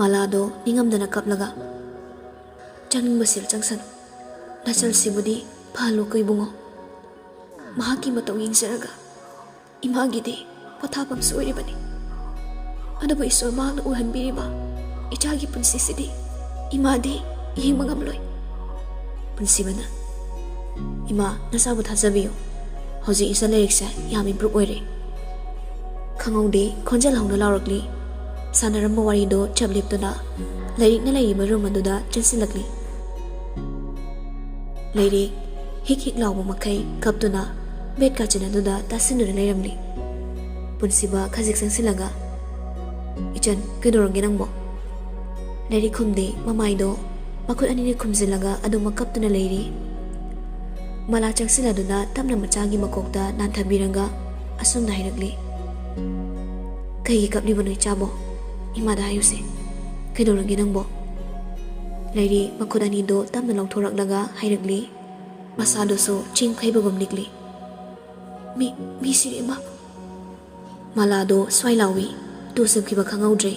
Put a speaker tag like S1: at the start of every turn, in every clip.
S1: ꯃꯥꯂꯥꯗꯣ ꯅꯤꯡꯉꯝꯗꯅ ꯀꯞꯂꯒ ꯆꯪꯅꯤꯡꯕ ꯁꯦꯜ ꯆꯪꯁꯅꯨ, ꯅꯆꯜꯁꯤꯕꯨꯗꯤ ꯐꯍꯜꯂꯨꯀꯣ ꯏꯕꯨꯡꯉꯣ, ꯃꯍꯥꯛꯀꯤ ꯃꯇꯧ ꯌꯦꯡꯖꯔꯒ ꯏꯃꯥꯒꯤꯗꯤ ꯄꯣꯊꯥꯐꯝꯁꯨ ꯑꯣꯏꯔꯤꯕꯅꯤ, ꯑꯗꯨꯕꯨ ꯏꯁꯣꯔ ꯃꯍꯥꯛꯅ ꯎꯍꯟꯕꯤꯔꯤꯕ ꯏꯆꯥꯒꯤ ꯄꯨꯟꯁꯤꯁꯤꯗꯤ ꯏꯃꯥꯗꯤ ꯌꯦꯡꯕ ꯉꯝꯂꯣꯏ꯫ ꯄꯨꯟꯁꯤꯕꯅ ꯏꯃꯥ ꯅꯆꯥꯕꯨ ꯊꯥꯖꯕꯤꯌꯨ, ꯍꯧꯖꯤꯛ ꯏꯆꯥ ꯂꯥꯏꯔꯤꯛꯁꯦ ꯌꯥꯝ ꯏꯝꯄ꯭ꯔꯨꯞ ꯑꯣꯏꯔꯦ꯫ ꯈꯪꯍꯧꯗꯦ ꯈꯣꯟꯖꯦꯜ ꯍꯧꯅ ꯂꯥꯎꯔꯛꯂꯤ꯫ ꯁꯥꯟꯅꯔꯝꯕ ꯋꯥꯔꯤꯗꯣ ꯆꯞ ꯂꯦꯞꯇꯨꯅ ꯂꯥꯏꯔꯤꯛꯅ ꯂꯩꯔꯤꯕ ꯔꯨꯝ ꯑꯗꯨꯗ ꯆꯦꯟꯁꯤꯜꯂꯛꯂꯤ꯫ ꯂꯩꯔꯤꯛ ꯍꯤꯛ ꯍꯤꯛ ꯂꯥꯎꯕ ꯃꯈꯩ ꯀꯞꯇꯨꯅ ꯕꯦꯠ ꯀꯥꯆꯤꯟ ꯑꯗꯨꯗ ꯇꯥꯁꯤꯟꯗꯨꯅ ꯂꯩꯔꯝꯂꯤ꯫ ꯄꯨꯟꯁꯤꯕ ꯈꯖꯤꯛ ꯆꯪꯁꯤꯜꯂꯒ "ꯏꯆꯟ, ꯀꯩꯗꯧꯔꯒꯦ ꯅꯪꯕꯣ?" ꯂꯥꯏꯔꯤꯛ ꯈꯨꯝꯗꯦ, ꯃꯃꯥꯏꯗꯣ ꯃꯈꯨꯠ ꯑꯅꯤꯅ ꯈꯨꯝꯖꯤꯜꯂꯒ ꯑꯗꯨꯃꯛ ꯀꯞꯇꯨꯅ ꯂꯩꯔꯤ꯫ ꯃꯂꯥ ꯆꯪꯁꯤꯜꯂꯗꯨꯅ ꯇꯞꯅ ꯃꯆꯥꯒꯤ ꯃꯀꯣꯛꯇ ꯅꯥꯟꯊꯕꯤꯔꯒ ꯑꯁꯨꯝꯅ ꯍꯥꯏꯔꯛꯂꯤ, "ꯀꯩꯒꯤ ꯀꯞꯂꯤꯕꯅꯣ ꯏꯆꯥꯕꯣ? ꯏꯃꯥꯗ ꯍꯥꯏꯌꯨꯁꯦ, ꯀꯩꯗꯧꯔꯒꯦ ꯅꯪꯕꯣ?" ꯂꯩꯔꯤ ꯃꯈꯨꯠ ꯑꯅꯤꯗꯣ ꯇꯞꯅ ꯂꯧꯊꯣꯔꯛꯂꯒ ꯍꯥꯏꯔꯛꯂꯤ, ꯃꯁꯥꯗꯨꯁꯨ ꯆꯤꯡ ꯐꯩꯕꯒꯨꯝ ꯅꯤꯛꯂꯤ, ꯃꯤ ꯁꯤꯔꯦ ꯏꯃꯥ." ꯃꯂꯥꯗꯣ ꯁ꯭ꯋꯥꯏ ꯂꯥꯎꯏ, ꯇꯨꯁꯤꯟꯈꯤꯕ ꯈꯪꯍꯧꯗ꯭ꯔꯦ,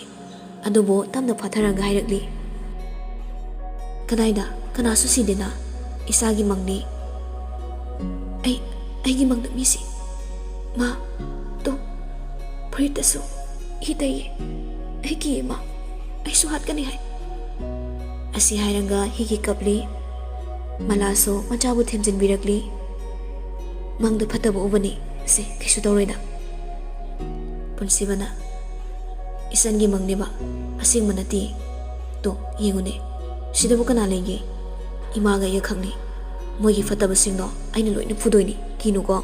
S1: ꯑꯗꯨꯕꯨ ꯇꯞꯅ ꯐꯥꯊꯔꯒ ꯍꯥꯏꯔꯛꯂꯤ, "ꯀꯗꯥꯏꯗ? ꯀꯅꯥꯁꯨ ꯁꯤꯗꯦꯅ, ꯏꯁꯥꯒꯤ ꯃꯪꯅꯤ." ꯑꯩꯒꯤ ꯃꯪꯗ ꯃꯤꯁꯤ, ꯃꯥ, ꯇꯣ ꯐꯨꯔꯤꯠꯇꯁꯨ ꯏ ꯇꯩꯌꯦ, ꯑꯩ ꯀꯤꯌꯦ ꯃꯥ, ꯑꯩꯁꯨ ꯍꯥꯠꯀꯅꯤ ꯍꯥꯏ." ꯑꯁꯤ ꯍꯥꯏꯔꯒ ꯍꯤꯒꯤ ꯀꯞꯂꯤ꯫ ꯃꯂꯥꯁꯨ ꯃꯆꯥꯕꯨ ꯊꯦꯝꯖꯤꯟꯕꯤꯔꯛꯂꯤ, "ꯃꯪꯗ ꯐꯠꯇꯕ ꯎꯕꯅꯤ, ꯁꯦ ꯀꯩꯁꯨ ꯇꯧꯔꯣꯏꯗ." ꯄꯨꯟꯁꯤꯕꯅ "ꯏꯆꯟꯒꯤ ꯃꯪꯅꯦꯕ, ꯑꯁꯦꯡꯕ ꯅꯠꯇꯦ. ꯇꯣ ꯌꯦꯡꯉꯨꯅꯦ, ꯁꯤꯗꯕꯨ ꯀꯅꯥ ꯂꯩꯒꯦ? ꯏꯃꯥꯒ ꯑꯩꯒꯈꯛꯅꯤ. ꯃꯣꯏꯒꯤ ꯐꯠꯇꯕꯁꯤꯡꯗꯣ ꯑꯩꯅ ꯂꯣꯏꯅ ꯐꯨꯗꯣꯏꯅꯤ, ꯀꯤꯅꯨꯀꯣ."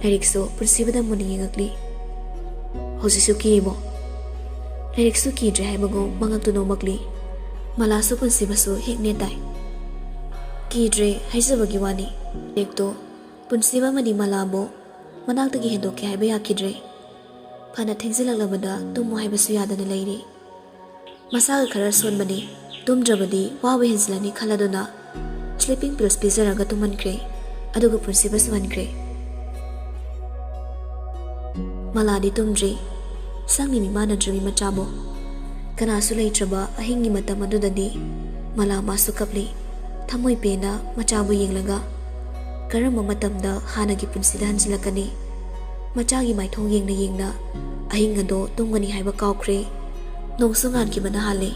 S1: ꯂꯥꯏꯔꯤꯛꯁꯨ ꯄꯨꯟꯁꯤꯕꯗ ꯃꯨꯟꯅ ꯌꯦꯡꯉꯛꯂꯤ꯫ "ꯍꯧꯖꯤꯛꯁꯨ ꯀꯤꯔꯤꯕꯣ?" ꯂꯥꯏꯔꯤꯛꯁꯨ ꯀꯤꯗ꯭ꯔꯦ ꯍꯥꯏꯕꯒꯨꯝ ꯃꯉꯛꯇꯨ ꯅꯣꯝꯃꯛꯂꯤ꯫ ꯃꯂꯥꯁꯨ ꯄꯨꯟꯁꯤꯕꯁꯨ ꯍꯦꯛ ꯅꯦꯇꯥꯏ꯫ "ꯀꯤꯗ꯭ꯔꯦ ꯍꯥꯏꯖꯕꯒꯤ ꯋꯥꯅꯤ." ꯂꯥꯏꯔꯤꯛꯇꯣ ꯄꯨꯟꯁꯤꯕ ꯑꯃꯗꯤ ꯃꯂꯥꯕꯨ ꯃꯅꯥꯛꯇꯒꯤ ꯍꯦꯟꯗꯣꯛꯀꯦ ꯍꯥꯏꯕ ꯌꯥꯈꯤꯗ꯭ꯔꯦ꯫ ꯐꯅ ꯊꯦꯡꯖꯤꯜꯂꯛꯂꯕꯗ ꯇꯨꯝꯃꯨ ꯍꯥꯏꯕꯁꯨ ꯌꯥꯗꯅ ꯂꯩꯔꯤ꯫ ꯃꯁꯥꯒ ꯈꯔ ꯁꯣꯟꯕꯅꯤ, ꯇꯨꯝꯗ꯭ꯔꯕꯗꯤ ꯋꯥꯕ ꯍꯦꯟꯖꯤꯜꯂꯅꯤ ꯈꯜꯂꯗꯨꯅ ꯁ꯭ꯂꯤꯞꯄꯤꯡ ꯄꯤꯜꯁ ꯄꯤꯖꯔꯒ ꯇꯨꯝꯍꯟꯈ꯭ꯔꯦ, ꯑꯗꯨꯒ ꯄꯨꯟꯁꯤꯕꯁꯨ ꯍꯟꯈ꯭ꯔꯦ꯫ ꯃꯂꯥꯗꯤ ꯇꯨꯝꯗ꯭ꯔꯤ, ꯁꯪꯅꯤ ꯃꯤꯃꯥꯟꯅꯗ꯭ꯔꯕꯤ ꯃꯆꯥꯕꯨ꯫ ꯀꯅꯥꯁꯨ ꯂꯩꯇ꯭ꯔꯕ ꯑꯍꯤꯡꯒꯤ ꯃꯇꯝ ꯑꯗꯨꯗꯗꯤ ꯃꯂꯥ ꯃꯥꯁꯨ ꯀꯞꯂꯤ, ꯊꯃꯣꯏ ꯄꯦꯟꯅ ꯃꯆꯥꯕꯨ ꯌꯦꯡꯂꯒ꯫ ꯀꯔꯝꯕ ꯃꯇꯝꯗ ꯍꯥꯟꯅꯒꯤ ꯄꯨꯟꯁꯤꯗ ꯍꯟꯖꯤꯜꯂꯛꯀꯅꯤ? ꯃꯆꯥꯒꯤ ꯃꯥꯏꯊꯣꯡ ꯌꯦꯡꯅ ꯌꯦꯡꯅ ꯑꯍꯤꯡ ꯑꯗꯣ ꯇꯨꯝꯒꯅꯤ ꯍꯥꯏꯕ ꯀꯥꯎꯈ꯭ꯔꯦ꯫ ꯅꯣꯡꯁꯨ ꯉꯥꯟꯈꯤꯕꯅ ꯍꯥꯜꯂꯦ꯫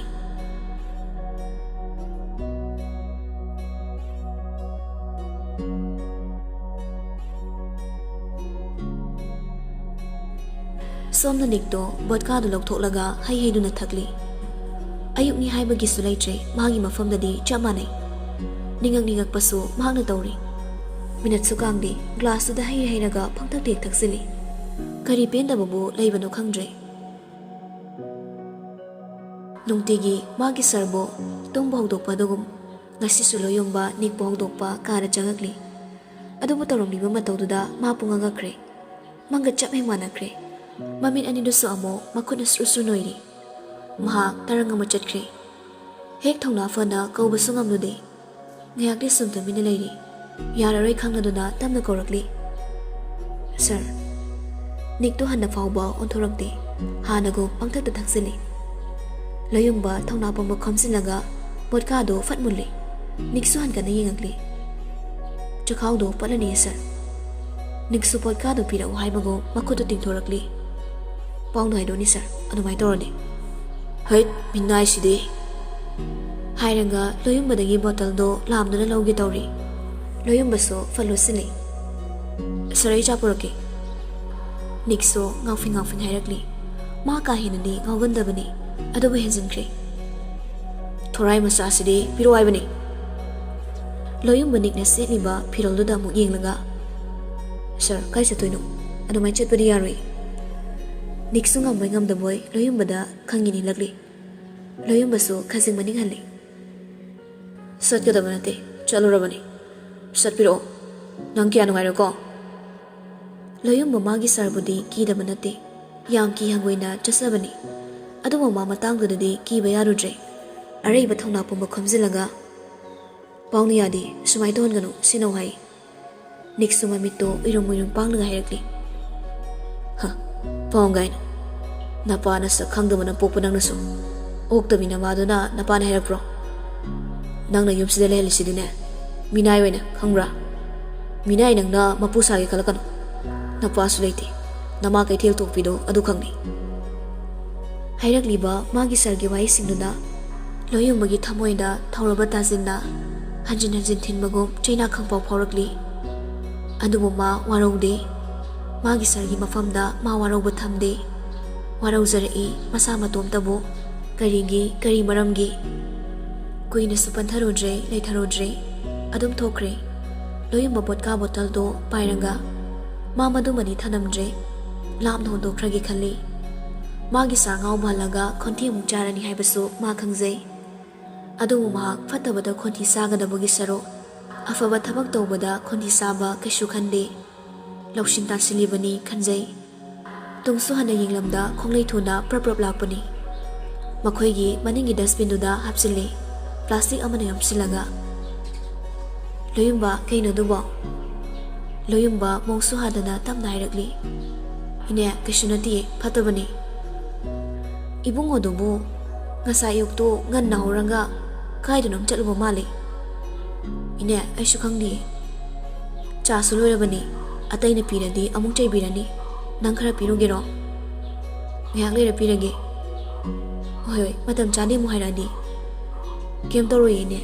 S1: ꯁꯣꯝꯅ ꯅꯤꯛꯇꯣ ꯕꯣꯠꯀꯥꯗꯨ ꯂꯧꯊꯣꯛꯂꯒ ꯍꯩꯗꯨꯅ ꯊꯛꯂꯤ꯫ ꯑꯌꯨꯛꯅꯤ ꯍꯥꯏꯕꯒꯤꯁꯨ ꯂꯩꯇ꯭ꯔꯦ, ꯃꯥꯒꯤ ꯃꯐꯝꯗꯗꯤ ꯆꯞ ꯃꯥꯟꯅꯩ꯫ ꯅꯤꯡꯉꯛꯄꯁꯨ ꯃꯍꯥꯛꯅ ꯇꯧꯔꯤ꯫ ꯃꯤꯅꯠꯁꯨ ꯀꯥꯡꯗꯦ, ꯒ꯭ꯂꯥꯁꯇꯨꯗ ꯍꯩꯔꯒ ꯄꯪꯊꯛꯇ ꯍꯦꯛ ꯊꯛꯆꯤꯜꯂꯤ꯫ ꯀꯔꯤ ꯄꯦꯟꯗꯕꯕꯨ ꯂꯩꯕꯅꯣ ꯈꯪꯗ꯭ꯔꯦ꯫ ꯅꯨꯡꯇꯤꯒꯤ ꯃꯥꯒꯤ ꯁꯔꯕꯨ ꯇꯨꯝꯕ ꯍꯧꯗꯣꯛꯄ ꯑꯗꯨꯒꯨꯝ ꯉꯁꯤꯁꯨ ꯂꯣꯌꯨꯝꯕ ꯅꯤꯛꯄ ꯍꯧꯗꯣꯛꯄ ꯀꯥꯗ ꯆꯪꯉꯛꯂꯤ꯫ ꯑꯗꯨꯕꯨ ꯇꯧꯔꯝꯂꯤꯕ ꯃꯇꯧꯗꯨꯗ ꯃꯥ ꯄꯨꯡꯉꯛꯈ꯭ꯔꯦ, ꯃꯪꯒ ꯆꯞ ꯍꯦꯛ ꯃꯥꯟꯅꯈ꯭ꯔꯦ꯫ ꯃꯃꯤꯠ ꯑꯅꯤꯗꯨꯁꯨ ꯑꯃꯨꯛ ꯃꯈꯨꯠꯅ ꯁ꯭ꯔꯨ ꯅꯣꯏꯔꯤ꯫ ꯃꯍꯥꯛ ꯇꯔꯪ ꯑꯃ ꯆꯠꯈ꯭ꯔꯦ꯫ ꯍꯦꯛ ꯊꯧꯅꯥ ꯐꯅ ꯀꯧꯕꯁꯨ ꯉꯝꯂꯨꯗꯦ꯫ ꯉꯥꯏꯍꯥꯛꯇꯤ ꯁꯨꯝ ꯇꯨꯃꯤꯟꯅ ꯂꯩꯔꯤ꯫ ꯌꯥꯔꯔꯣꯏ ꯈꯪꯂꯗꯨꯅ ꯇꯞꯅ ꯀꯧꯔꯛꯂꯤ, "ꯁꯔ." ꯅꯤꯛꯇꯣ ꯍꯟꯅ ꯐꯥꯎꯕ ꯑꯣꯟꯊꯣꯔꯛꯇꯦ, ꯍꯥꯟꯅꯒꯨꯝ ꯄꯪꯊꯛꯇ ꯊꯛꯆꯤꯜꯂꯤ꯫ ꯂꯌꯨꯝꯕ ꯊꯧꯅꯥ ꯄꯨꯡꯕ ꯈꯣꯝꯖꯤꯜꯂꯒ ꯕꯣꯠꯀꯥꯗꯣ ꯐꯠ ꯃꯨꯜꯂꯤ꯫ ꯅꯤꯛꯁꯨ ꯍꯟꯀꯟꯅ ꯌꯦꯡꯉꯛꯂꯤ꯫ "ꯆꯈꯥꯎꯗꯣ ꯄꯠꯂꯅꯤ ꯁꯔ." ꯅꯤꯛꯁꯨ ꯕꯣꯠꯀꯥꯗꯣ ꯄꯤꯔꯛꯎ ꯍꯥꯏꯕꯒꯨꯝ ꯃꯈꯨꯠꯇꯨ ꯇꯤꯡꯊꯣꯔꯛꯂꯤ꯫ "ꯄꯥꯎꯅ ꯍꯥꯏꯗꯣꯏꯅꯤ ꯁꯔ, ꯑꯗꯨꯃꯥꯏꯅ ꯇꯧꯔꯗꯤ." "ꯍꯩꯠ, ꯃꯤꯅꯥꯏꯁꯤꯗꯤ!" ꯍꯥꯏꯔꯒ ꯂꯣꯌꯨꯝꯕꯗꯒꯤ ꯕꯣꯇꯜꯗꯣ ꯂꯥꯝꯗꯨꯅ ꯂꯧꯒꯦ ꯇꯧꯔꯤ꯫ ꯂꯣꯌꯨꯝꯕꯁꯨ ꯐꯠ ꯂꯣꯠꯁꯤꯜꯂꯤ꯫ "ꯁꯔ, ꯑꯩ ꯆꯥ ꯄꯨꯔꯛꯀꯦ." ꯅꯤꯛꯁꯨ ꯉꯥꯎꯐꯤꯡ ꯍꯥꯏꯔꯛꯂꯤ꯫ ꯃꯥ ꯀꯥ ꯍꯦꯟꯅꯗꯤ ꯉꯥꯎꯒꯟꯗꯕꯅꯤ, ꯑꯗꯨꯕꯨ ꯍꯦꯟꯖꯤꯟꯈ꯭ꯔꯦ꯫ "ꯊꯣꯔꯥꯏ ꯃꯆꯥꯁꯤꯗꯤ ꯄꯤꯔꯛꯑꯣ ꯍꯥꯏꯕꯅꯤ." ꯂꯣꯌꯨꯝꯕ ꯅꯤꯛꯅ ꯁꯦꯠꯂꯤꯕ ꯐꯤꯔꯣꯜꯗꯨꯗ ꯑꯃꯨꯛ ꯌꯦꯡꯂꯒ, "ꯁꯔ, ꯀꯥꯏ ꯆꯠꯇꯣꯏꯅꯣ? ꯑꯗꯨꯃꯥꯏꯅ ꯆꯠꯄꯗꯤ ꯌꯥꯔꯣꯏ." ꯅꯤꯛꯁꯨ ꯉꯝꯕꯣꯏ ꯉꯝꯗꯕꯣꯏ ꯂꯣꯌꯨꯝꯕꯗ ꯈꯪꯒꯤ ꯏꯜꯂꯛꯂꯤ꯫ ꯂꯣꯌꯨꯝꯕꯁꯨ ꯈꯖꯤꯡ ꯃꯅꯤꯡ ꯍꯜꯂꯤ꯫ "ꯆꯠꯀꯗꯕ ꯅꯠꯇꯦ, ꯆꯠꯂꯨꯔꯕꯅꯤ. ꯆꯠꯄꯤꯔꯛꯑꯣ, ꯅꯪ ꯀꯌꯥ ꯅꯨꯡꯉꯥꯏꯔꯣꯏꯀꯣ." ꯂꯣꯌꯨꯝꯕ ꯃꯥꯒꯤ ꯁꯔꯕꯨꯗꯤ ꯀꯤꯗꯕ ꯅꯠꯇꯦ, ꯌꯥꯝ ꯍꯪꯒꯣꯏꯅ ꯆꯠꯆꯕꯅꯤ꯫ ꯑꯗꯨꯕꯨ ꯃꯇꯥꯡꯗꯨꯗꯗꯤ ꯀꯤꯕ ꯌꯥꯔꯨꯗ꯭ꯔꯦ꯫ ꯑꯔꯩꯕ ꯊꯧꯅꯥ ꯄꯨꯝꯕ ꯈꯣꯝꯖꯤꯜꯂꯒ, "ꯄꯥꯎꯅ ꯌꯥꯗꯦ, ꯁꯨꯃꯥꯏꯅ ꯇꯧꯍꯟꯒꯅꯨ, ꯁꯤꯅꯧ ꯍꯥꯏ." ꯅꯤꯛꯁꯨ ꯃꯃꯤꯠꯇꯣ ꯎꯏꯔꯨꯝ ꯄꯥꯡꯂꯒ ꯍꯥꯏꯔꯛꯂꯤ, "ꯄꯥꯎ ꯒꯥꯏꯅ, ꯅꯄꯥ ꯅꯁꯛ ꯈꯪꯗꯕꯅ ꯄꯣꯛꯄ ꯅꯪꯅꯁꯨ ꯑꯣꯛꯇꯕꯤ ꯅꯃꯥꯗꯨꯅ ꯅꯄꯥꯅ ꯍꯥꯏꯔꯛꯄ꯭ꯔꯣ? ꯅꯪꯅ ꯌꯨꯝꯁꯤꯗ ꯂꯩꯍꯜꯂꯤꯁꯤꯗꯤꯅꯦ ꯃꯤꯅꯥꯏ ꯑꯣꯏꯅ ꯈꯪꯕ꯭ꯔꯥ? ꯃꯤꯅꯥꯏ ꯅꯪꯅ ꯃꯄꯨ ꯁꯥꯒꯦ ꯈꯜꯂꯛꯀꯅꯨ. ꯅꯄꯥꯁꯨ ꯂꯩꯇꯦ. ꯅꯃꯥ ꯀꯩꯊꯦꯜ ꯊꯣꯛꯄꯤꯗꯣ ꯑꯗꯨ ꯈꯪꯅꯤ. ꯍꯥꯏꯔꯛꯂꯤꯕ ꯃꯥꯒꯤ ꯁꯔꯒꯤ ꯋꯥꯍꯩꯁꯤꯡꯗꯨꯅ ꯂꯣꯌꯨꯝꯕꯒꯤ ꯊꯃꯣꯏꯗ ꯊꯧꯔꯕ ꯇꯥꯖꯤꯟꯅ ꯍꯟꯖꯤꯟ ꯍꯟꯖꯤꯟ ꯊꯤꯟꯕꯒꯨꯝ ꯆꯩꯅꯥ ꯈꯪꯄꯥꯎ ꯐꯥꯎꯔꯛꯂꯤ. ꯑꯗꯨꯕꯨ ꯃꯥ ꯋꯥꯔꯧꯗꯦ. ꯃꯥꯒꯤ ꯁꯔꯒꯤ ꯃꯐꯝꯗ ꯃꯥ ꯋꯥꯔꯧꯕ ꯊꯝꯗꯦ. ꯋꯥꯔꯧꯖꯔꯛꯏ ꯃꯁꯥ ꯃꯇꯣꯝꯇꯕꯨ. ꯀꯔꯤ ꯃꯔꯝꯒꯤ? ꯀꯨꯏꯅꯁꯨ ꯄꯟꯊꯔꯨꯗ꯭ꯔꯦ ꯂꯩꯊꯔꯨꯗ꯭ꯔꯦ. ꯑꯗꯨꯝ ꯊꯣꯛꯈ꯭ꯔꯦ. ꯂꯣꯌꯨꯝꯕ ꯕꯣꯠꯀꯥ ꯕꯣꯇꯜꯗꯣ ꯄꯥꯏꯔꯒ ꯃꯥ ꯃꯗꯨꯃꯗꯤ ꯊꯅꯝꯗ꯭ꯔꯦ. ꯂꯥꯞꯅ ꯍꯨꯟꯗꯣꯛꯈ꯭ꯔꯒꯦ ꯈꯜꯂꯤ. ꯃꯥꯒꯤ ꯁꯥꯔ ꯉꯥꯎꯕ ꯍꯜꯂꯒ ꯈꯣꯟꯊꯤ ꯑꯃꯨꯛ ꯆꯥꯔꯅꯤ ꯍꯥꯏꯕꯁꯨ ꯃꯥ ꯈꯪꯖꯩ. ꯑꯗꯨꯕꯨ ꯃꯍꯥꯛ ꯐꯠꯇꯕꯗ ꯈꯣꯟꯊꯤ ꯆꯥꯒꯗꯕꯒꯤ ꯁꯔꯨꯛ ꯑꯐꯕ ꯊꯕꯛ ꯇꯧꯕꯗ ꯈꯣꯟꯊꯤ ꯆꯥꯕ ꯀꯩꯁꯨ ꯈꯟꯗꯦ. ꯂꯧꯁꯤꯡ ꯇꯥꯟꯁꯤꯜꯂꯤꯕꯅꯤ ꯈꯟꯖꯩ. ꯇꯨꯡꯁꯨ ꯍꯟꯅ ꯌꯦꯡꯂꯝꯗ ꯈꯣꯡꯂꯩ ꯊꯨꯅ ꯄ꯭ꯔꯞ ꯂꯥꯛꯄꯅꯤ. ꯃꯈꯣꯏꯒꯤ ꯃꯅꯤꯡꯒꯤ ꯗꯁꯕꯤꯟꯗꯨꯗ ꯍꯥꯞꯆꯤꯜꯂꯤ, ꯄ꯭ꯂꯥꯁꯇꯤꯛ ꯑꯃꯅ ꯌꯣꯝꯁꯤꯜꯂꯒ. ꯂꯣꯌꯨꯝꯕ, ꯀꯩꯅꯣ ꯑꯗꯨꯕꯣ? ꯂꯣꯌꯨꯝꯕ ꯃꯣꯡꯁꯨ ꯍꯥꯗꯅ ꯇꯞꯅ ꯍꯥꯏꯔꯛꯂꯤ. ꯏꯅꯦ, ꯀꯩꯁꯨ ꯅꯠꯇꯤꯌꯦ, ꯐꯠꯇꯕꯅꯤ. ꯏꯕꯨꯡꯉꯣꯗꯨꯕꯨ ꯉꯁꯥꯏ ꯑꯌꯨꯛꯇꯨ ꯉꯟꯅ ꯍꯧꯔꯒ ꯀꯥꯏꯗꯅꯣꯝ ꯆꯠꯂꯨꯕ ꯃꯥꯜꯂꯤ. ꯏꯅꯦ, ꯑꯩꯁꯨ ꯈꯪꯗꯤꯌꯦ. ꯆꯥꯁꯨ ꯂꯣꯏꯔꯕꯅꯤ. ꯑꯇꯩꯅ ꯄꯤꯔꯗꯤ ꯑꯃꯨꯛ ꯆꯩꯕꯤꯔꯅꯤ. ꯅꯪ ꯈꯔ ꯄꯤꯔꯨꯒꯦꯔꯣ? ꯉꯥꯏꯍꯥꯛ ꯂꯩꯔ ꯄꯤꯔꯒꯦ. ꯍꯣꯏ, ꯃꯇꯝ ꯆꯥꯗꯦ ꯑꯃꯨꯛ ꯍꯥꯏꯔꯛꯑꯗꯤ. ꯀꯩꯝ ꯇꯧꯔꯣꯏꯌꯦ ꯏꯅꯦ.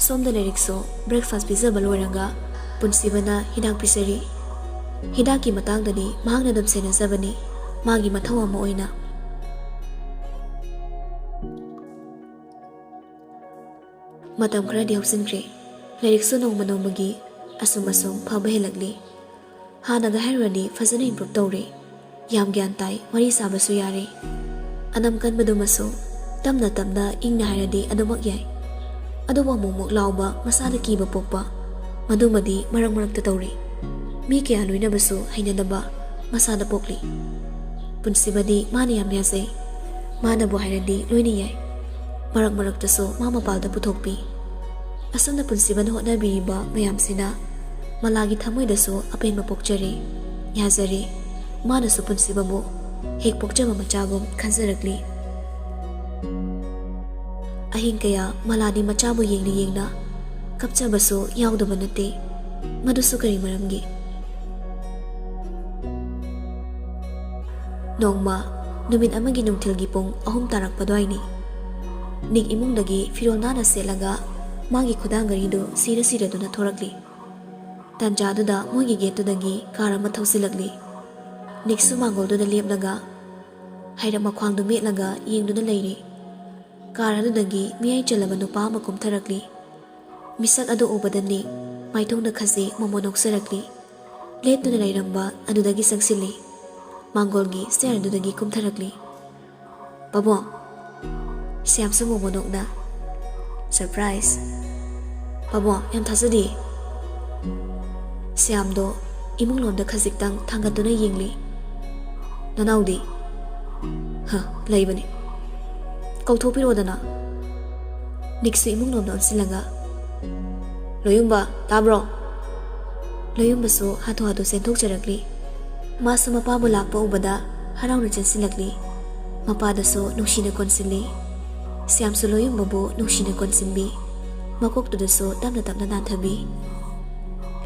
S1: ꯁꯣꯝꯗ ꯂꯥꯏꯔꯤꯛꯁꯨ ꯕ꯭ꯔꯦꯛꯐꯥꯁꯠ ꯄꯤꯖꯕ ꯂꯣꯏꯔꯒ ꯄꯨꯟꯁꯤꯕꯅ ꯍꯤꯗꯥꯛ ꯄꯤꯖꯔꯤ. ꯍꯤꯗꯥꯛꯀꯤ ꯃꯇꯥꯡꯗꯗꯤ ꯃꯍꯥꯛꯅ ꯑꯗꯨꯝ ꯁꯦꯟꯅꯖꯕꯅꯤ, ꯃꯥꯒꯤ ꯃꯊꯧ ꯑꯃ ꯑꯣꯏꯅ. ꯃꯇꯝ ꯈꯔꯗꯤ ꯍꯧꯖꯤꯟꯈ꯭ꯔꯦ. ꯂꯥꯏꯔꯤꯛꯁꯨ ꯅꯣꯡꯃ ꯅꯣꯡꯃꯒꯤ ꯑꯁꯨꯝ ꯐꯕ ꯍꯦꯜꯂꯛꯂꯤ. ꯍꯥꯟꯅꯒ ꯍꯥꯏꯔꯨꯔꯗꯤ ꯐꯖꯅ ꯏꯝꯄ꯭ꯔꯨꯞ ꯇꯧꯔꯦ. ꯌꯥꯝ ꯒ꯭ꯌꯥꯟ ꯇꯥꯏ, ꯋꯥꯔꯤ ꯁꯥꯕꯁꯨ ꯌꯥꯔꯦ. ꯑꯅꯝ ꯀꯟꯕꯗꯨꯃꯁꯨ ꯇꯞꯅ ꯇꯞꯅ ꯏꯪꯅ ꯍꯥꯏꯔꯗꯤ ꯑꯗꯨꯃꯛ ꯌꯥꯏ. ꯑꯗꯨꯕꯨ ꯑꯃꯨꯛ ꯂꯥꯎꯕ, ꯃꯁꯥꯗ ꯀꯤꯕ ꯄꯣꯛꯄ, ꯃꯗꯨꯃꯗꯤ ꯃꯔꯛ ꯃꯔꯛꯇ ꯇꯧꯔꯤ. ꯃꯤ ꯀꯌꯥ ꯂꯣꯏꯅꯕꯁꯨ ꯍꯩꯅꯗꯕ ꯃꯁꯥꯗ ꯄꯣꯛꯂꯤ. ꯄꯨꯟꯁꯤꯕꯗꯤ ꯃꯥꯅ ꯌꯥꯝ ꯌꯥꯖꯩ. ꯃꯥꯅꯕꯨ ꯍꯥꯏꯔꯗꯤ ꯂꯣꯏꯅ ꯌꯥꯏ. ꯃꯔꯛ ꯃꯔꯛꯇꯁꯨ ꯃꯥ ꯃꯄꯥꯜꯗ ꯄꯨꯊꯣꯛꯄꯤ. ꯑꯁꯨꯝꯅ ꯄꯨꯟꯁꯤꯕꯅ ꯍꯣꯠꯅꯕꯤꯔꯤꯕ ꯃꯌꯥꯝꯁꯤꯅ ꯃꯂꯥꯒꯤ ꯊꯃꯣꯏꯗꯁꯨ ꯑꯄꯦꯟꯕ ꯄꯣꯛꯆꯔꯤ, ꯌꯥꯖꯔꯤ. ꯃꯥꯅꯁꯨ ꯄꯨꯟꯁꯤꯕꯕꯨ ꯍꯦꯛ ꯄꯣꯛꯆꯕ ꯃꯆꯥꯒꯨꯝ ꯈꯟꯖꯔꯛꯂꯤ. ꯑꯍꯤꯡ ꯀꯌꯥ ꯃꯂꯥꯗꯤ ꯃꯆꯥꯕꯨ ꯌꯦꯡꯅ ꯀꯞꯆꯕꯁꯨ ꯌꯥꯎꯗꯕ ꯅꯠꯇꯦ. ꯃꯗꯨꯁꯨ ꯀꯔꯤ ꯃꯔꯝꯒꯤ? ꯅꯣꯡꯃ ꯅꯨꯃꯤꯠ ꯑꯃꯒꯤ ꯅꯨꯡꯊꯤꯜꯒꯤ ꯄꯨꯡ 3 ꯇꯥꯔꯛꯄ ꯑꯗꯨꯋꯥꯏꯅꯤ. ꯅꯤꯛ ꯏꯃꯨꯡꯗꯒꯤ ꯐꯤꯔꯣꯜ ꯅꯥꯟꯅ ꯁꯦꯠꯂꯒ ꯃꯥꯒꯤ ꯈꯨꯗꯥꯡ ꯒꯥꯔꯤꯗꯨ ꯁꯤꯔꯗꯨꯅ ꯊꯣꯔꯛꯂꯤ. ꯇꯥꯟꯖꯥꯗꯨꯗ ꯃꯣꯏꯒꯤ ꯒꯦꯠꯇꯨꯗꯒꯤ ꯀꯥꯔ ꯑꯃ ꯊꯧꯖꯤꯜꯂꯛꯂꯤ. ꯅꯤꯛꯁꯨ ꯃꯥꯡꯒꯣꯜꯗꯨꯗ ꯂꯦꯞꯂꯒ ꯍꯩꯔꯞ ꯃꯈ꯭ꯋꯥꯡꯗꯨ ꯃꯦꯠꯂꯒ ꯌꯦꯡꯗꯨꯅ ꯂꯩꯔꯤ. ꯀꯥꯔ ꯑꯗꯨꯗꯒꯤ ꯃꯤꯌꯥꯏ ꯆꯜꯂꯕ ꯅꯨꯄꯥ ꯑꯃ ꯀꯨꯝꯊꯔꯛꯂꯤ. ꯃꯤꯁꯛ ꯑꯗꯨ ꯎꯕꯗ ꯅꯤꯛ ꯃꯥꯏꯊꯣꯡꯗ ꯈꯖꯤꯛ ꯃꯣꯃꯣꯟ ꯅꯣꯛꯆꯔꯛꯂꯤ. ꯂꯦꯞꯇꯨꯅ ꯂꯩꯔꯝꯕ ꯑꯗꯨꯗꯒꯤ ꯆꯪꯁꯤꯜꯂꯤ. ꯃꯥꯡꯒꯣꯜꯒꯤ ꯁ꯭ꯇꯦꯌꯔ ꯑꯗꯨꯗꯒꯤ ꯀꯨꯝꯊꯔꯛꯂꯤ. ꯄꯥꯕꯨꯡ, ꯁ꯭ꯌꯥꯝꯁꯨ ꯃꯣꯃꯣꯟ ꯅꯣꯛꯅ. ꯁꯔꯄ꯭ꯔꯥꯏꯖ. ꯄꯥꯕꯨꯡ, ꯌꯥꯝ ꯊꯥꯖꯗꯦ. ꯁ꯭ꯌꯥꯝꯗꯣ ꯏꯃꯨꯡꯂꯣꯝꯗ ꯈꯖꯤꯛꯇꯪ ꯊꯥꯡꯒꯠꯇꯨꯅ ꯌꯦꯡꯂꯤ. ꯅꯅꯥꯎꯗꯤ? ꯂꯩꯕꯅꯤ. ꯀꯧꯊꯣꯛꯄꯤꯔꯣꯗꯅ. ꯅꯤꯛꯁꯨ ꯏꯃꯨꯡꯂꯣꯝꯗ ꯑꯣꯟꯁꯤꯜꯂꯒ, ꯂꯣꯌꯨꯝꯕ, ꯇꯥꯕ꯭ꯔꯣ? ꯂꯣꯌꯨꯝꯕꯁꯨ ꯍꯥꯊꯨ ꯆꯦꯟꯊꯣꯛꯆꯔꯛꯂꯤ. ꯃꯥꯁꯨ ꯃꯄꯥꯕꯨ ꯂꯥꯛꯄ ꯎꯕꯗ ꯍꯔꯥꯎꯅ ꯆꯦꯟꯁꯤꯜꯂꯛꯂꯤ. ꯃꯄꯥꯗꯁꯨ ꯅꯨꯡꯁꯤꯅ ꯀꯣꯟꯁꯤꯜꯂꯤ. ꯁ꯭ꯌꯥꯝꯁꯨ ꯂꯣꯌꯨꯝꯕꯕꯨ ꯅꯨꯡꯁꯤꯅ ꯀꯣꯟꯁꯤꯟꯕꯤ. ꯃꯀꯣꯛꯇꯨꯗꯁꯨ ꯇꯞꯅ ꯅꯥꯟꯊꯕꯤ.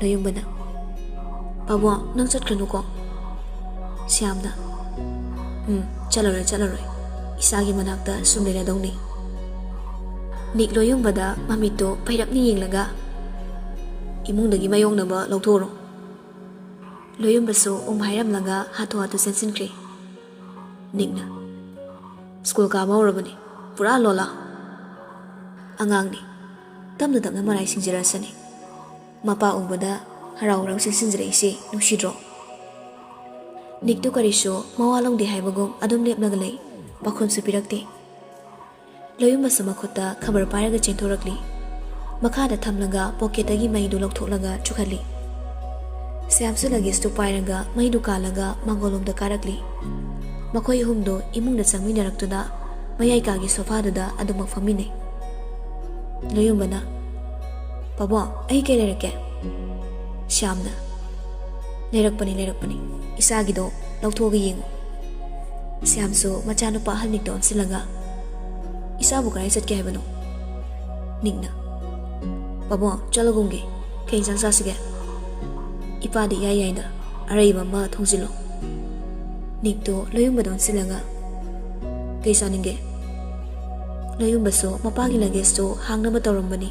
S1: ꯂꯣꯌꯨꯝꯕꯅ, ꯄꯥꯕꯨꯡ, ꯅꯪ ꯆꯠꯈ꯭ꯔꯅꯨꯀꯣ. ꯁ꯭ꯌꯥꯝꯅ, ꯆꯠꯂꯔꯣꯏ. ꯏꯁꯥꯒꯤ ꯃꯅꯥꯛꯇ ꯁꯨꯝ ꯂꯩꯔꯗꯧꯅꯤ. ꯅꯤꯛ ꯂꯣꯌꯨꯝꯕꯗ ꯃꯃꯤꯠꯇꯣ ꯄꯩꯔꯞꯅ ꯌꯦꯡꯂꯒ, ꯏꯃꯨꯡꯗꯒꯤ ꯃꯥꯌꯣꯛꯅꯕ ꯂꯧꯊꯣꯛꯎꯔꯣ. ꯂꯣꯌꯨꯝꯕꯁꯨ ꯍꯥꯏꯔꯝꯂꯒ ꯍꯥꯊꯨ ꯆꯦꯟꯁꯤꯟꯈ꯭ꯔꯦ. ꯅꯤꯛꯅ, ꯁ꯭ꯀꯨꯜ ꯀꯥꯕ ꯍꯧꯔꯕꯅꯤ, ꯄꯨꯔꯥ ꯂꯣꯂꯥ. ꯑꯉꯥꯡꯅꯤ, ꯇꯞꯅ ꯃꯔꯥꯏ ꯁꯤꯡꯖꯔꯁꯅꯤ. ꯃꯄꯥ ꯎꯕꯗ ꯍꯔꯥꯎ ꯆꯦꯟꯁꯤꯟꯖꯔꯛꯏꯁꯦ ꯅꯨꯡꯁꯤꯗ꯭ꯔꯣ? ꯅꯤꯛꯇꯨ ꯀꯔꯤꯁꯨ ꯃꯋꯥ ꯂꯧꯗꯦ ꯍꯥꯏꯕꯒꯨꯝ ꯑꯗꯨꯝ ꯂꯦꯞꯂꯒ ꯂꯩ. ꯄꯥꯈꯨꯝꯁꯨ ꯄꯤꯔꯛꯇꯦ. ꯂꯣꯌꯨꯝꯕꯁꯨ ꯃꯈꯨꯠꯇ ꯈꯕꯔ ꯄꯥꯏꯔꯒ ꯆꯦꯟꯊꯣꯔꯛꯂꯤ. ꯃꯈꯥꯗ ꯊꯝꯂꯒ ꯄꯣꯀꯦꯠꯇꯒꯤ ꯃꯩꯗꯨ ꯂꯧꯊꯣꯛꯂꯒ ꯆꯨꯈꯠꯂꯤ. ꯁ꯭ꯌꯥꯝꯁꯨ ꯂꯒꯦꯖꯇꯨ ꯄꯥꯏꯔꯒ ꯃꯩꯗꯨ ꯀꯥꯜꯂꯒ ꯃꯥꯡꯒꯣꯜꯂꯣꯝꯗ ꯀꯥꯔꯛꯂꯤ. ꯃꯈꯣꯏ ꯑꯍꯨꯝꯗꯨ ꯏꯃꯨꯡꯗ ꯆꯪꯃꯤꯟꯅꯔꯛꯇꯨꯅ ꯃꯌꯥꯏ ꯀꯥꯒꯤ ꯁꯣꯐꯥꯗꯨꯗ ꯑꯗꯨꯃꯛ ꯐꯝꯃꯤꯟꯅꯩ. ꯂꯣꯌꯨꯝꯕꯅ, ꯄꯥꯕꯨꯡ, ꯑꯩ ꯀꯩ ꯂꯩꯔꯛꯀꯦ? ꯁ꯭ꯌꯥꯝꯅ, ꯂꯩꯔꯛꯄꯅꯤ. ꯏꯁꯥꯒꯤꯗꯣ ꯂꯧꯊꯣꯛꯑꯒ ꯌꯦꯡꯉꯨ. Siamso machanupa ahal nikto onsilaga. Isabu karay satke haibano. Nikna. Pabo, chalagungge. Kay insang sasige. Ipadi yayayda. Arayba ma thongzilo. Nikto loyong badon silaga. Kay saninge. Loyong baso mapagi lages so hang na matawrambani.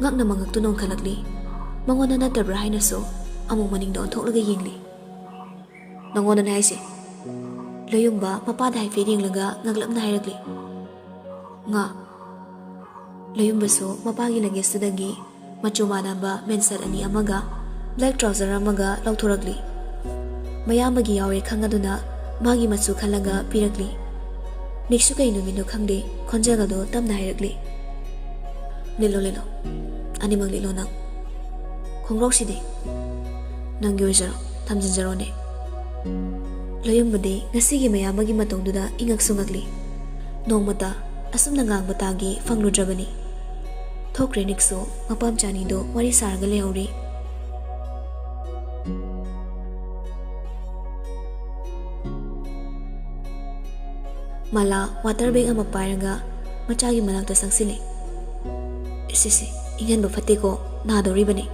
S1: Ngak na mangagtunong kalagli. Mangona na tabra hay na so. Among maning doon thok laga yingli. Nangona na hay si. Loyong ba mapada hay feeding laga ngaglap na hayragli. Nga. Loyong baso mapagi lages so dagi. Machumana ba mensat ani amaga. Black trouser amaga lauturagli. Mayamagi yawe kangaduna magi matsu khalaga piragli. Niksu kay numino khangde khonjagado tamna hayragli. Lilo. Ani mang lilo nang. Khongrok sidi. Nang gyojaro tamjinjaro ne. Loyong bade ngasigi mayamagi matongduda ingak sungagli. Nongmata asum nangang batagi fangludrabani. Thokre nikso mapam chani do wari sarga leori. Mala water bag ama pairaga machagi manakta sangsili. Sisi ingan ba fate ko nadori bani.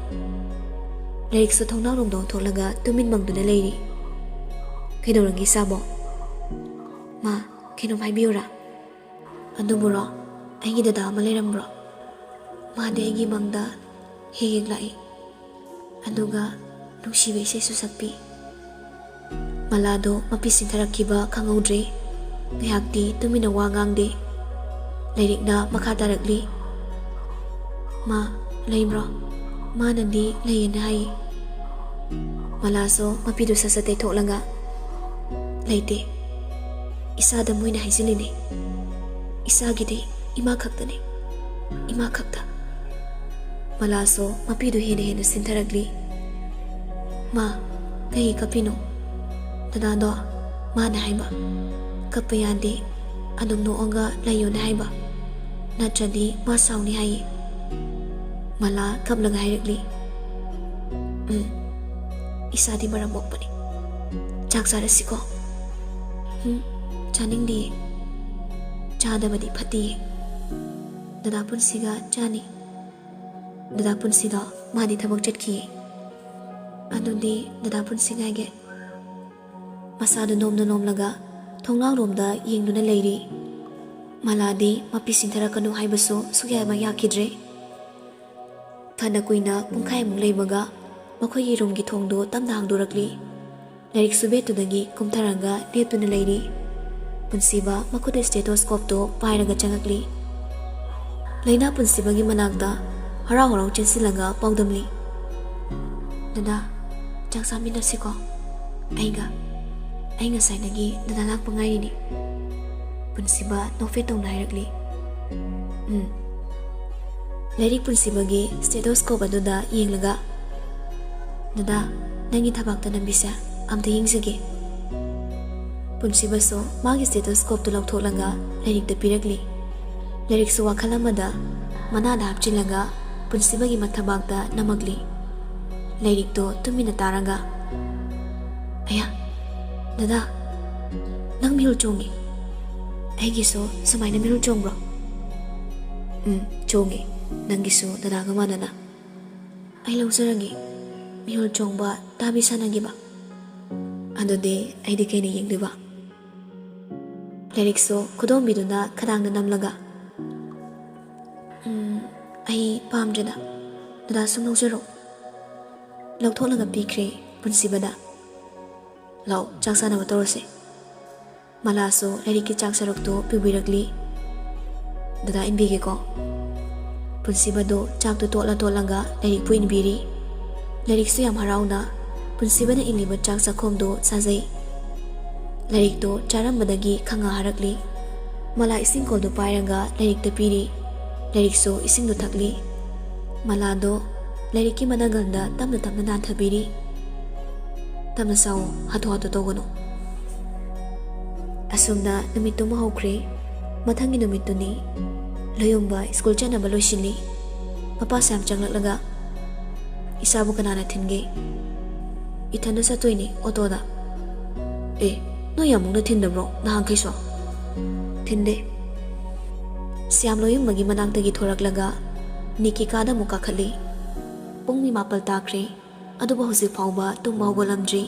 S1: Larik so thongna rongdong tholaga tumin mangduna leiri. Kaidorangi sabo. Ma, kino mai biura. Andumuro, aigi dada maleirambro. Ma de aigi mangda hegeg lai. Aduga nungsibe isay susakpi. Malado mapisin tharakkiba kangaudre. Ngayakti tumina wangangde. Lairik na makataragli. Ma, laimro. Ma nandi layin hai. Malaso mapido sa satay toklanga. Laite. Isa da mo'y nahisilini. Isa gide ima kakta ne. Ima kakta. Malaso mapido hene sintaragli. Ma, kahi kapino. Dadado, ma na haiba. Kapayandi, anong noonga layo na haiba. Natradi masaw ni hai. Mala kablang hayragli. Isa di marambok pa ni. Chaksarasi ko. Chaning di. Chada ba di pati. Dadapun siga chani. Dadapun sida madi tabag chatki. Ano di dadapun siga ge. Masado nom laga. Thonglang romda yengduna leiri. Maladi mapisintara kanu haibaso sugya ba yakidre. Thana kuina pungkai mung leibaga makhoi romgi thongdo tamda hangdorakli. Larik subetudagi kumtharanga leptuna leiri. Punsiba makuda stethoscope to pairaga changakli. Laina punsibagi manakta harau chensilaga paudamli. Dada, changsaminasiko. Aiga. Ay ngasay nagi nadalak pangayi ni. Punsiba nofetong nairagli. Larik punsibagi stethoscope aduda yenglaga. Dada, nangi tabakta nambisa amta yengsage. Punsiba so magi stethoscope to lautholanga larik da piragli. Larik so wakalamada manada hapchilaga punsibagi matabakta namagli. Larik to tumina taraga. Aya. Dada, nang mihul chongi. Ay giso, samay na mihul chong bro. Chongi. Nang giso, dada ka manana. Ay lang saragi. Mihul chong ba, tabi sana giba. Ano de, ay di kayo niyeng diba? Lerikso, kudong bido na kadang nanamlaga. Ay pam jada. Dada sumang siro. Lagtok lang ang pikre, punsibada. Lau, chaksa na matorose. Malaso, lariki chaksa rokto pibiragli. Dada inbigi ko. Punsibado, chakto tola-tolanga larik po inbiri. Larik so yam haraw na, punsiba na inlibat chaksa komdo sazay. Larik to, charam badagi kanga harakli. Mala ising koldo pairanga larik tapiri. Larik so ising do takli. Malado, lariki managanda tamna nathabiri. Tamna sao hato togono. Asumna numito mahawkre, mathangi numito ni loyong ba school chana ba loisili. Mapasam changlaglaga. Isabu kanana tinge. Itanda sa tuwi ni otoda. ꯅꯣꯏ ꯌꯥꯝꯃꯨꯛꯅ ꯊꯤꯟꯗꯕ꯭ꯔꯣ ꯅꯍꯥꯟꯈꯩꯁꯨ? ꯊꯤꯟꯗꯦ. ꯁ꯭ꯌꯥꯝꯂꯣꯌꯨꯝꯕꯒꯤ ꯃꯅꯥꯛꯇꯒꯤ ꯊꯣꯔꯛꯂꯒ ꯅꯤꯛꯀꯤ ꯀꯥꯗ ꯑꯃꯨꯛ ꯀꯥꯈꯠꯂꯤ. ꯄꯨꯡ 7 ꯇꯥꯈ꯭ꯔꯦ. ꯑꯗꯨꯕꯨ ꯍꯧꯖꯤꯛ ꯐꯥꯎꯕ ꯇꯨꯝꯕ ꯍꯧꯒꯠꯂꯝꯗ꯭ꯔꯤ.